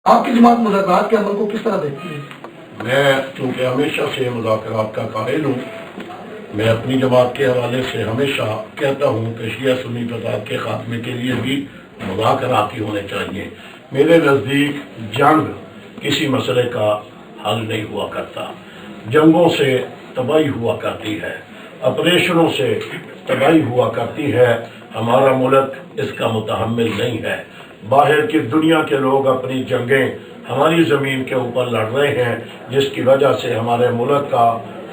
آپ کی جماعت مذاکرات کے عمل کو کس طرح دیکھتی ہے؟ میں چونکہ ہمیشہ سے مذاکرات کا قائل ہوں، میں اپنی جماعت کے حوالے سے ہمیشہ کہتا ہوں کہ شیعہ سنی فساد کے خاتمے کے لیے بھی مذاکرات ہی ہونے چاہیے۔ میرے نزدیک جنگ کسی مسئلے کا حل نہیں ہوا کرتا، جنگوں سے تباہی ہوا کرتی ہے، آپریشنوں سے تباہی ہوا کرتی ہے۔ ہمارا ملک اس کا متحمل نہیں ہے۔ باہر کی دنیا کے لوگ اپنی جنگیں ہماری زمین کے اوپر لڑ رہے ہیں، جس کی وجہ سے ہمارے ملک کا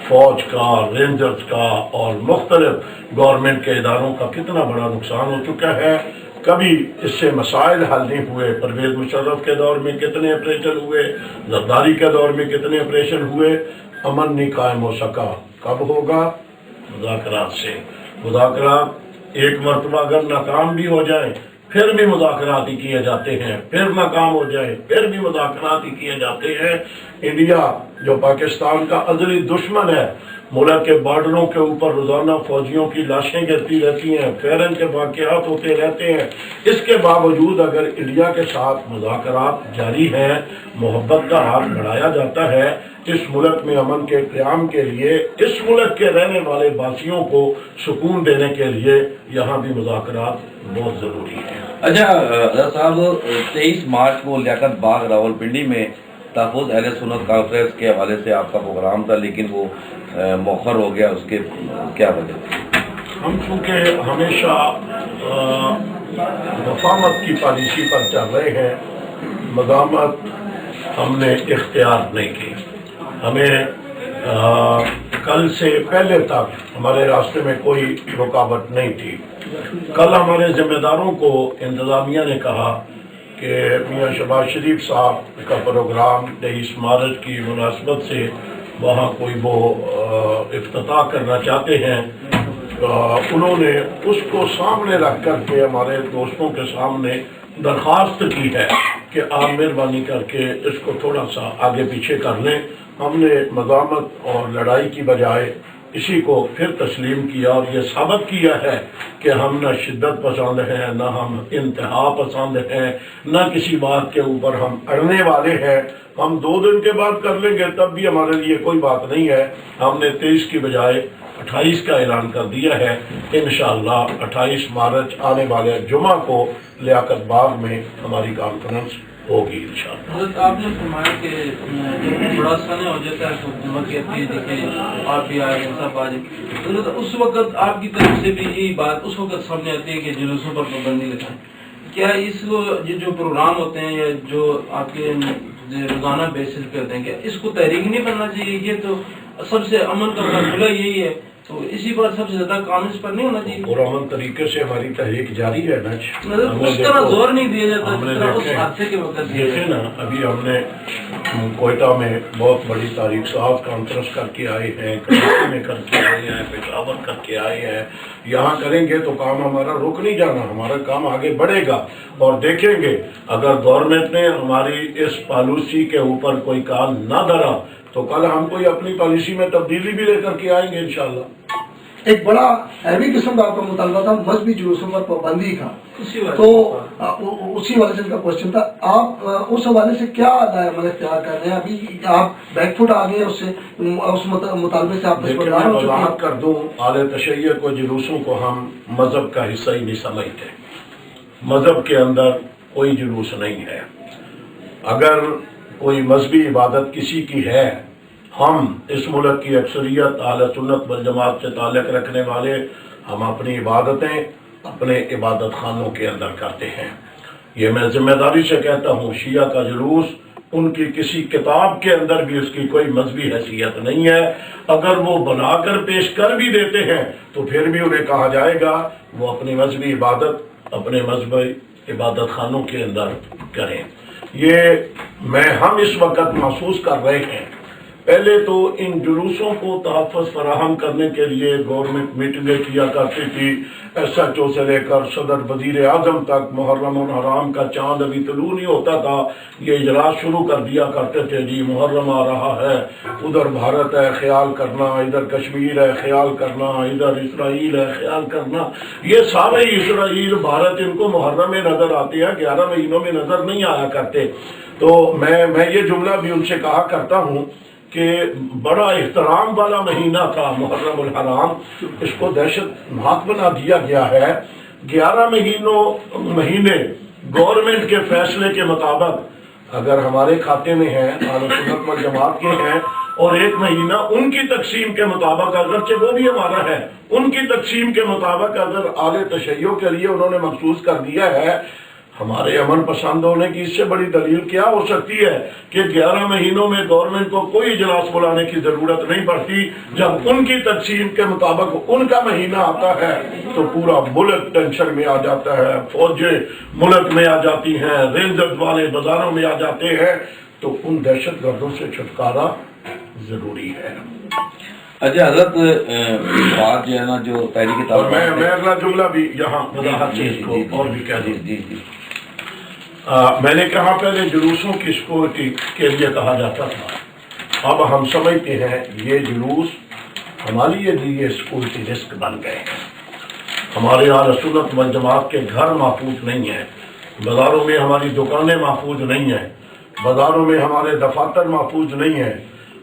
فوج کا، رینجرز کا اور مختلف گورنمنٹ کے اداروں کا کتنا بڑا نقصان ہو چکا ہے۔ کبھی اس سے مسائل حل نہیں ہوئے۔ پرویز مشرف کے دور میں کتنے آپریشن ہوئے، زرداری کے دور میں کتنے آپریشن ہوئے، امن نہیں قائم ہو سکا۔ کب ہوگا؟ مذاکرات سے۔ مذاکرات ایک مرتبہ اگر ناکام بھی ہو جائیں پھر بھی مذاکرات ہی کیے جاتے ہیں، پھر ناکام ہو جائیں پھر بھی مذاکرات ہی کیے جاتے ہیں۔ انڈیا جو پاکستان کا ازلی دشمن ہے، ملک کے بارڈروں کے اوپر روزانہ فوجیوں کی لاشیں گرتی رہتی ہیں، فیرن کے واقعات ہوتے رہتے ہیں، اس کے باوجود اگر انڈیا کے ساتھ مذاکرات جاری ہیں، محبت کا ہاتھ بڑھایا جاتا ہے، اس ملک میں امن کے قیام کے لیے، اس ملک کے رہنے والے باسیوں کو سکون دینے کے لیے یہاں بھی مذاکرات بہت ضروری ہے۔ اچھا حضرت صاحب، 23 مارچ کو لیاقت باغ راولپنڈی میں تحفظ اہل سنت کانفرنس کے حوالے سے آپ کا پروگرام تھا، لیکن وہ مؤخر ہو گیا، اس کے کیا وجہ تھی؟ ہم چونکہ ہمیشہ مفاہمت کی پالیسی پر چل رہے ہیں، مدامت ہم نے اختیار نہیں کی۔ ہمیں کل سے پہلے تک ہمارے راستے میں کوئی رکاوٹ نہیں تھی۔ کل ہمارے ذمہ داروں کو انتظامیہ نے کہا کہ میاں شہباز شریف صاحب کا پروگرام 23 مارچ کی مناسبت سے وہاں کوئی وہ افتتاح کرنا چاہتے ہیں۔ انہوں نے اس کو سامنے رکھ کر کے ہمارے دوستوں کے سامنے درخواست کی ہے کہ آپ مہربانی کر کے اس کو تھوڑا سا آگے پیچھے کر لیں۔ ہم نے مزاحمت اور لڑائی کی بجائے اسی کو پھر تسلیم کیا اور یہ ثابت کیا ہے کہ ہم نہ شدت پسند ہیں، نہ ہم انتہا پسند ہیں، نہ کسی بات کے اوپر ہم اڑنے والے ہیں۔ ہم 2 دن کے بعد کر لیں گے تب بھی ہمارے لیے کوئی بات نہیں ہے۔ ہم نے 23 کی بجائے 28 کا اعلان کر دیا ہے۔ انشاءاللہ 28 مارچ آنے والے جمعہ کو لیاقت باغ میں ہماری کانفرنس ہوگی انشاءاللہ۔ حضرت آپ نے فرمایا کہ جب بڑا سنے ہو جاتا ہے تو جمعہ کی اپیل دیکھیں، آپ بھی آئے ہیں، سب آئے۔ حضرت اس وقت آپ کی طرف سے بھی یہی بات اس وقت سامنے آتی ہے کہ جلوسوں پر پابندی لگائیں۔ کیا اس یہ جو پروگرام ہوتے ہیں یا جو آپ کے روزانہ بیسس پہ ہوتے ہیں، کیا اس کو تحریک نہیں بننا چاہیے؟ یہ تو سب سے امن کا فیصلہ یہی ہے، تو اسی پر سب سے زیادہ کام اس پر نہیں ہونا چاہیے؟ پرامن طریقے سے ہماری تحریک جاری ہے نا۔ اس طرح زور نہیں دیا جاتا جس طرح اس حادثے کے وقت دیکھیں نا، ابھی ہم نے کوئٹہ میں بہت بڑی تاریخ صاحب کانفرنس کر کے آئے ہیں، کراچی میں کر کے آئے ہیں، پشاور کر کے آئے ہیں۔ یہاں کریں گے تو کام ہمارا رک نہیں جانا، ہمارا کام آگے بڑھے گا۔ اور دیکھیں گے اگر گورنمنٹ نے ہماری اس پالیسی کے اوپر کوئی کام نہ دھرا تو کل ہم کوئی اپنی پالیسی میں تبدیلی بھی لے کر کے آئیں گے انشاءاللہ۔ ایک بڑا ہیوی قسم کا آپ کا مطالبہ تھا مذہبی جلوسوں پر پابندی کا، تو اسی والے سے کا کوشچن تھا، آپ اس حوالے سے کیا عمل اختیار کر رہے ہیں؟ ابھی آپ بیک فٹ آ گئے اس مطالبے سے؟ آپ وضاحت کر دوں، اعلی تشیع کو جلوسوں کو ہم مذہب کا حصہ ہی نہیں سمجھتے۔ مذہب کے اندر کوئی جلوس نہیں ہے۔ اگر کوئی مذہبی عبادت کسی کی ہے، ہم اس ملک کی اکثریت اہل سنت والجماعت سے تعلق رکھنے والے، ہم اپنی عبادتیں اپنے عبادت خانوں کے اندر کرتے ہیں۔ یہ میں ذمہ داری سے کہتا ہوں، شیعہ کا جلوس ان کی کسی کتاب کے اندر بھی اس کی کوئی مذہبی حیثیت نہیں ہے۔ اگر وہ بنا کر پیش کر بھی دیتے ہیں تو پھر بھی انہیں کہا جائے گا وہ اپنی مذہبی عبادت اپنے مذہبی عبادت خانوں کے اندر کریں۔ یہ ہم اس وقت محسوس کر رہے ہیں پہلے تو ان جلوسوں کو تحفظ فراہم کرنے کے لیے گورنمنٹ میٹنگیں کیا کرتی تھی، ایس ایچ او سے لے کر صدر وزیر اعظم تک، محرم الحرام کا چاند ابھی طلوع نہیں ہوتا تھا یہ اجلاس شروع کر دیا کرتے تھے، جی محرم آ رہا ہے، ادھر بھارت ہے خیال کرنا، ادھر کشمیر ہے خیال کرنا، ادھر اسرائیل ہے خیال کرنا۔ یہ سارے اسرائیل بھارت ان کو محرم میں نظر آتے ہیں، 11 مہینوں میں نظر نہیں آیا کرتے۔ تو میں یہ جملہ بھی ان سے کہا کرتا ہوں کہ بڑا احترام والا مہینہ تھا محرم الحرام، اس کو دہشت ناک بنا دیا گیا ہے۔ 11 مہینے گورنمنٹ کے فیصلے کے مطابق اگر ہمارے کھاتے میں ہیں، اہل سنت والجماعت کے ہیں، اور 1 مہینہ ان کی تقسیم کے مطابق، اگرچہ وہ بھی ہمارا ہے، ان کی تقسیم کے مطابق اگر اعلی تشیع کے لیے انہوں نے مخصوص کر دیا ہے، ہمارے امن پسند ہونے کی اس سے بڑی دلیل کیا ہو سکتی ہے کہ 11 مہینوں میں گورنمنٹ کو کوئی اجلاس بلانے کی ضرورت نہیں پڑتی۔ جب ان کی تقسیم کے مطابق ان کا مہینہ آتا ہے تو پورا ملک ٹینشن میں آ جاتا ہے، فوجیں ملک میں آ جاتی ہیں، رینجرز والے بازاروں میں آ جاتے ہیں، تو ان دہشت گردوں سے چھٹکارا ضروری ہے۔ اچھا حضرت، بات جو ہے نا جو تحریک طالبان، میں اگلا جملہ بھی یہاں وضاحت سے اس کو اور بھی کہہ دوں۔ میں نے کہا پہلے جلوسوں کی سیکورٹی کے لیے کہا جاتا تھا، اب ہم سمجھتے ہیں یہ جلوس ہمارے لیے سیکورٹی رسک بن گئے ہیں۔ ہمارے اہل سنت والجماعت کے گھر محفوظ نہیں ہیں، بازاروں میں ہماری دکانیں محفوظ نہیں ہیں، بازاروں میں ہمارے دفاتر محفوظ نہیں ہیں،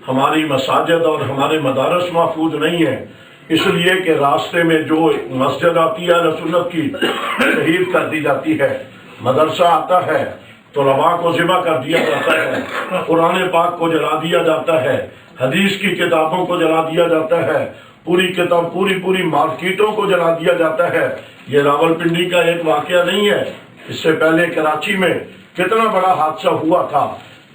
ہماری مساجد اور ہمارے مدارس محفوظ نہیں ہیں، اس لیے کہ راستے میں جو مسجد آتی ہے اہل سنت کی شہید کر دی جاتی ہے، مدرسہ آتا ہے طلباء کو ذبح کر دیا جاتا ہے، قرآن پاک کو جلا دیا جاتا ہے، حدیث کی کتابوں کو جلا دیا جاتا ہے، پوری مارکیٹوں کو جلا دیا جاتا ہے۔ یہ راولپنڈی کا ایک واقعہ نہیں ہے، اس سے پہلے کراچی میں کتنا بڑا حادثہ ہوا تھا،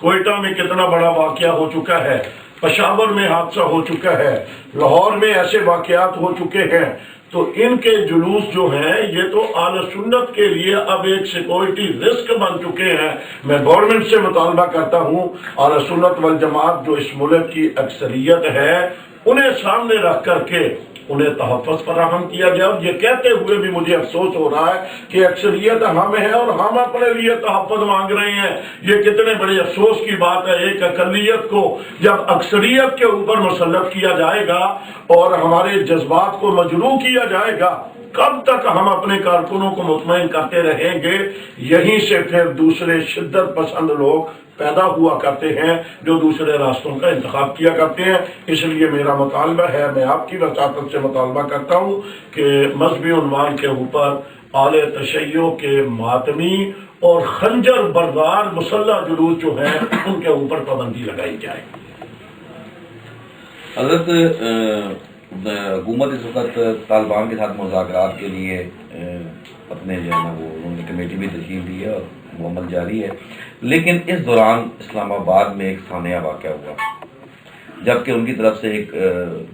کوئٹہ میں کتنا بڑا واقعہ ہو چکا ہے، پشاور میں حادثہ ہو چکا ہے، لاہور میں ایسے واقعات ہو چکے ہیں۔ تو ان کے جلوس جو ہیں یہ تو اہل سنت کے لیے اب ایک سیکورٹی رسک بن چکے ہیں۔ میں گورنمنٹ سے مطالبہ کرتا ہوں اہل سنت والجماعت جو اس ملک کی اکثریت ہے انہیں سامنے رکھ کر کے انہیں تحفظ فراہم کیا جائے۔ اور یہ کہتے ہوئے بھی مجھے افسوس ہو رہا ہے کہ اکثریت ہم ہے اور ہم اپنے لیے تحفظ مانگ رہے ہیں، یہ کتنے بڑے افسوس کی بات ہے۔ ایک اقلیت کو جب اکثریت کے اوپر مسلط کیا جائے گا اور ہمارے جذبات کو مجروح کیا جائے گا، کب تک ہم اپنے کارکنوں کو مطمئن کرتے رہیں گے؟ یہیں سے پھر دوسرے شدت پسند لوگ پیدا ہوا کرتے ہیں جو دوسرے راستوں کا انتخاب کیا کرتے ہیں۔ اس لیے میرا مطالبہ ہے، میں آپ کی وساطت سے مطالبہ کرتا ہوں کہ مذہبی عنوان کے اوپر اعلی تشیع کے ماتمی اور خنجر بردار مسلح جلوس جو ہیں ان کے اوپر پابندی لگائی جائے۔ حضرت حکومت اس وقت طالبان کے ساتھ مذاکرات کے لیے اپنے جو ہے نا وہ انہوں نے کمیٹی بھی تشکیل دی ہے اور وہ عمل جاری ہے، لیکن اس دوران اسلام آباد میں ایک سانحہ واقع ہوا، جبکہ ان کی طرف سے ایک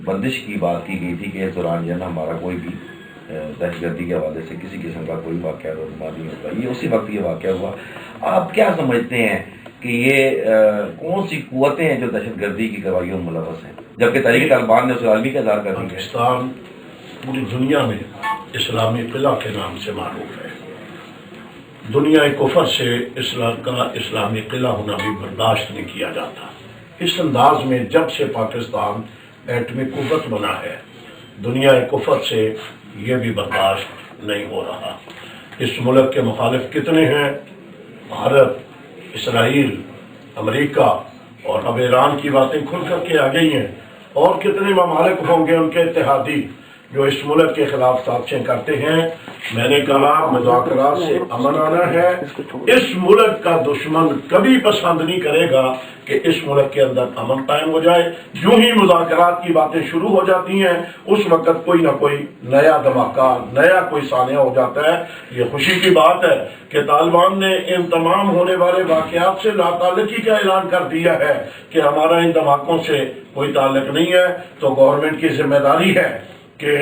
بندش کی بات کی گئی تھی کہ اس دوران جو ہے نا ہمارا کوئی بھی دہشت گردی کے حوالے سے کسی قسم کا کوئی واقعہ رونما نہیں ہوگا۔ یہ اسی وقت یہ واقعہ ہوا۔ آپ کیا سمجھتے ہیں کہ یہ کون سی قوتیں ہیں جو دہشت گردی کی کارروائیوں میں ملوث ہیں، جبکہ تحریک طالبان نے اسے عالمی کا اظہار کر دیا؟ پاکستان پوری دنیا میں اسلامی قلعہ کے نام سے معروف ہے۔ دنیا کفر سے اسلامی قلعہ ہونا بھی برداشت نہیں کیا جاتا۔ اس انداز میں جب سے پاکستان ایٹمی قوت بنا ہے، دنیا کفر سے یہ بھی برداشت نہیں ہو رہا۔ اس ملک کے مخالف کتنے ہیں؟ بھارت، اسرائیل، امریکہ اور اب ایران کی باتیں کھل کر کے آ گئی ہیں، اور کتنے ممالک ہوں گے ان کے اتحادی جو اس ملک کے خلاف سازشیں کرتے ہیں۔ میں نے کہا مذاکرات سے امن آنا ہے۔ اس ملک کا دشمن کبھی پسند نہیں کرے گا کہ اس ملک کے اندر امن قائم ہو جائے۔ جو ہی مذاکرات کی باتیں شروع ہو جاتی ہیں اس وقت کوئی نہ کوئی نیا دھماکہ، نیا کوئی سانحہ ہو جاتا ہے۔ یہ خوشی کی بات ہے کہ طالبان نے ان تمام ہونے والے واقعات سے لا تعلقی کا اعلان کر دیا ہے کہ ہمارا ان دھماکوں سے کوئی تعلق نہیں ہے۔ تو گورنمنٹ کی ذمہ داری ہے کہ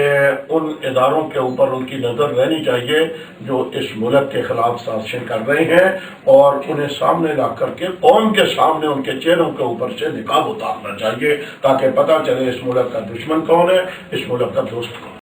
ان اداروں کے اوپر ان کی نظر رہنی چاہیے جو اس ملک کے خلاف سازشیں کر رہے ہیں، اور انہیں سامنے لا کر کے قوم کے سامنے ان کے چہروں کے اوپر سے نقاب اتارنا چاہیے، تاکہ پتہ چلے اس ملک کا دشمن کون ہے، اس ملک کا دوست کون ہے۔